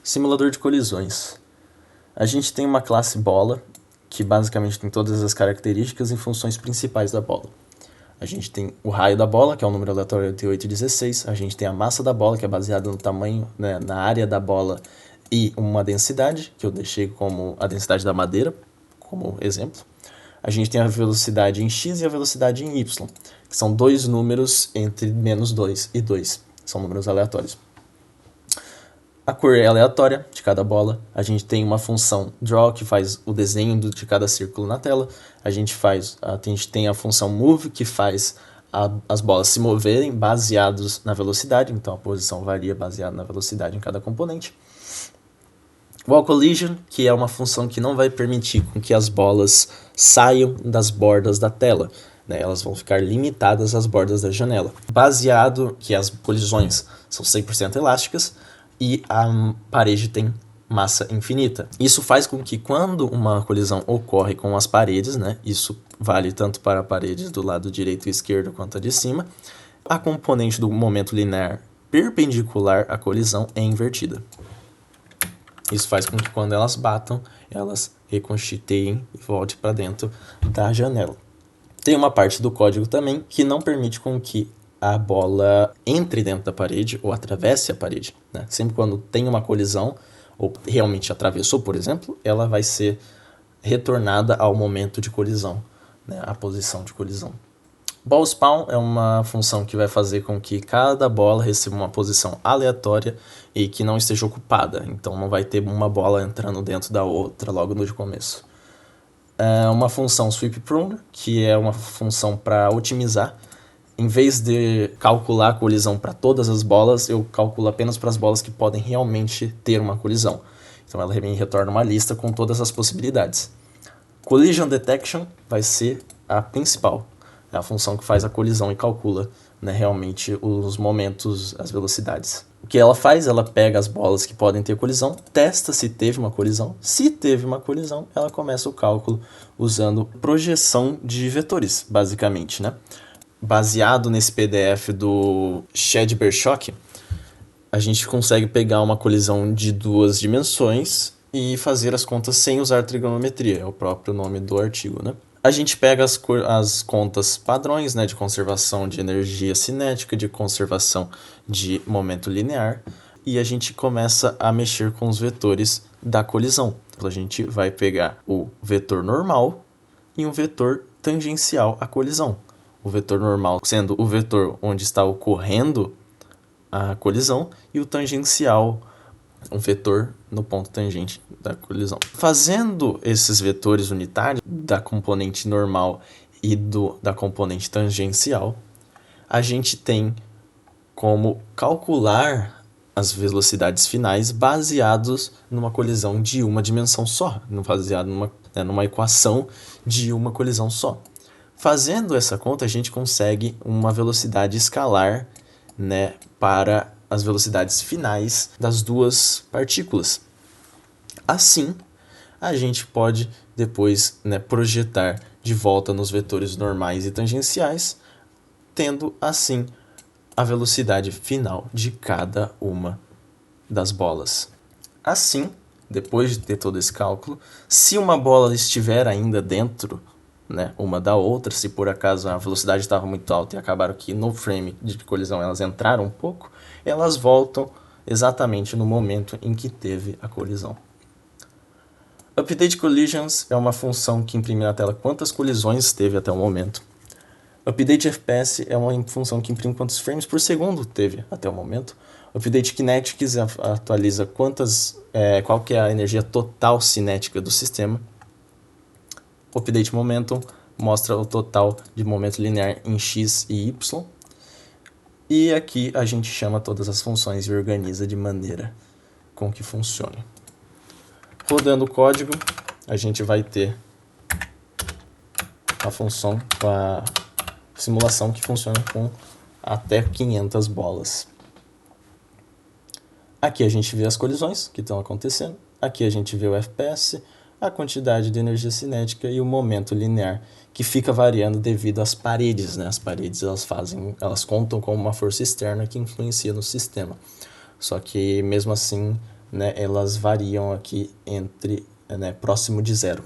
Simulador de colisões. A gente tem uma classe bola, que basicamente tem todas as características e funções principais da bola. A gente tem o raio da bola, que é um número aleatório entre 8 e 16. A gente tem a massa da bola, que é baseada no tamanho, né, na área da bola e uma densidade, que eu deixei como a densidade da madeira, como exemplo. A gente tem a velocidade em x e a velocidade em y, que são dois números entre -2 e 2. São números aleatórios. A cor é aleatória de cada bola. A gente tem uma função draw, que faz o desenho de cada círculo na tela. A gente tem a função move, que faz as bolas se moverem baseados na velocidade. Então a posição varia baseada na velocidade em cada componente. Wall collision, que é uma função que não vai permitir com que as bolas saiam das bordas da tela, né? Elas vão ficar limitadas às bordas da janela. Baseado que as colisões são 100% elásticas e a parede tem massa infinita. Isso faz com que quando uma colisão ocorre com as paredes, né? Isso vale tanto para a parede do lado direito e esquerdo quanto a de cima, a componente do momento linear perpendicular à colisão é invertida. Isso faz com que quando elas batam, elas reconstituem e voltem para dentro da janela. Tem uma parte do código também que não permite com que a bola entre dentro da parede ou atravesse a parede, né? Sempre quando tem uma colisão, ou realmente atravessou, por exemplo, ela vai ser retornada ao momento de colisão, né? A posição de colisão. Ball spawn é uma função que vai fazer com que cada bola receba uma posição aleatória e que não esteja ocupada. Então não vai ter uma bola entrando dentro da outra logo no começo. É uma função sweep prune, que é uma função para otimizar. Em vez de calcular a colisão para todas as bolas, eu calculo apenas para as bolas que podem realmente ter uma colisão. Então ela me retorna uma lista com todas as possibilidades. Collision detection vai ser a principal. É a função que faz a colisão e calcula, né, realmente os momentos, as velocidades. O que ela faz? Ela pega as bolas que podem ter colisão, testa se teve uma colisão. Se teve uma colisão, ela começa o cálculo usando projeção de vetores, basicamente, né? Baseado nesse PDF do Chad Bershock, a gente consegue pegar uma colisão de duas dimensões e fazer as contas sem usar trigonometria, é o próprio nome do artigo, né? A gente pega as contas padrões, né, de conservação de energia cinética, de conservação de momento linear, e a gente começa a mexer com os vetores da colisão. Então, a gente vai pegar o vetor normal e um vetor tangencial à colisão. O vetor normal sendo o vetor onde está ocorrendo a colisão e o tangencial, um vetor no ponto tangente da colisão. Fazendo esses vetores unitários da componente normal e da componente tangencial, a gente tem como calcular as velocidades finais baseados numa colisão de uma dimensão só, baseado numa equação de uma colisão só. Fazendo essa conta, a gente consegue uma velocidade escalar, né, para as velocidades finais das duas partículas. Assim, a gente pode depois, né, projetar de volta nos vetores normais e tangenciais, tendo assim a velocidade final de cada uma das bolas. Assim, depois de ter todo esse cálculo, se uma bola estiver ainda dentro, né, uma da outra, se por acaso a velocidade estava muito alta e acabaram que no frame de colisão elas entraram um pouco, elas voltam exatamente no momento em que teve a colisão. Update Collisions é uma função que imprime na tela quantas colisões teve até o momento. Update FPS é uma função que imprime quantos frames por segundo teve até o momento. Update Kinetics atualiza qual que é a energia total cinética do sistema. Update Momentum mostra o total de momento linear em x e y. E aqui a gente chama todas as funções e organiza de maneira com que funcione. Rodando o código, a gente vai ter a função, a simulação que funciona com até 500 bolas. Aqui a gente vê as colisões que estão acontecendo. Aqui a gente vê o FPS, a quantidade de energia cinética e o momento linear, que fica variando devido às paredes, né? As paredes elas contam com uma força externa que influencia no sistema. Só que mesmo assim né, elas variam aqui entre, próximo de zero.